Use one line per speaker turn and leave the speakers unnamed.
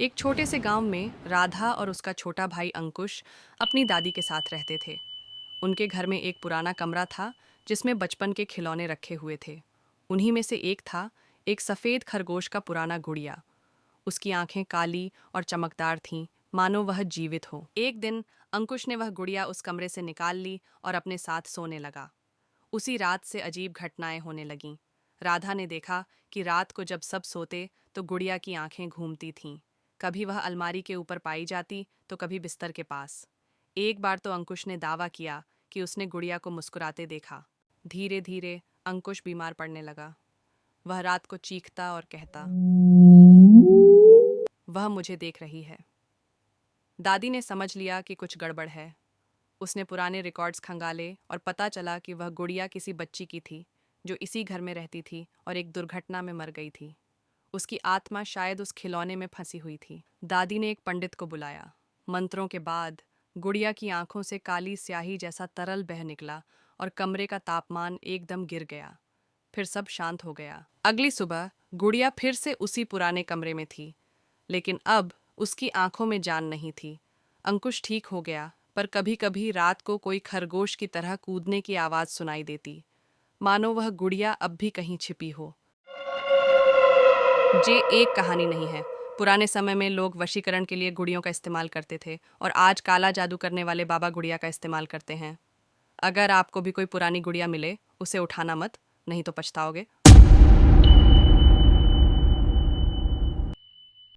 एक छोटे से गांव में राधा और उसका छोटा भाई अंकुश अपनी दादी के साथ रहते थे। उनके घर में एक पुराना कमरा था जिसमें बचपन के खिलौने रखे हुए थे। उन्हीं में से एक था एक सफ़ेद खरगोश का पुराना गुड़िया। उसकी आंखें काली और चमकदार थीं, मानो वह जीवित हो। एक दिन अंकुश ने वह गुड़िया उस कमरे से निकाल ली और अपने साथ सोने लगा। उसी रात से अजीब घटनाएं होने लगीं। राधा ने देखा कि रात को जब सब सोते तो गुड़िया की आंखें घूमती थीं। कभी वह अलमारी के ऊपर पाई जाती तो कभी बिस्तर के पास। एक बार तो अंकुश ने दावा किया कि उसने गुड़िया को मुस्कुराते देखा। धीरे धीरे अंकुश बीमार पड़ने लगा। वह रात को चीखता और कहता, वह मुझे देख रही है। दादी ने समझ लिया कि कुछ गड़बड़ है। उसने पुराने रिकॉर्ड्स खंगाले और पता चला कि वह गुड़िया किसी बच्ची की थी जो इसी घर में रहती थी और एक दुर्घटना में मर गई थी। उसकी आत्मा शायद उस खिलौने में फंसी हुई थी। दादी ने एक पंडित को बुलाया। मंत्रों के बाद गुड़िया की आंखों से काली स्याही जैसा तरल बह निकला और कमरे का तापमान एकदम गिर गया। फिर सब शांत हो गया। अगली सुबह गुड़िया फिर से उसी पुराने कमरे में थी, लेकिन अब उसकी आंखों में जान नहीं थी। अंकुश ठीक हो गया, पर कभी कभी रात को कोई खरगोश की तरह कूदने की आवाज़ सुनाई देती, मानो वह गुड़िया अब भी कहीं छिपी हो। ये एक कहानी नहीं है। पुराने समय में लोग वशीकरण के लिए गुड़ियों का इस्तेमाल करते थे और आज काला जादू करने वाले बाबा गुड़िया का इस्तेमाल करते हैं। अगर आपको भी कोई पुरानी गुड़िया मिले, उसे उठाना मत, नहीं तो पछताओगे।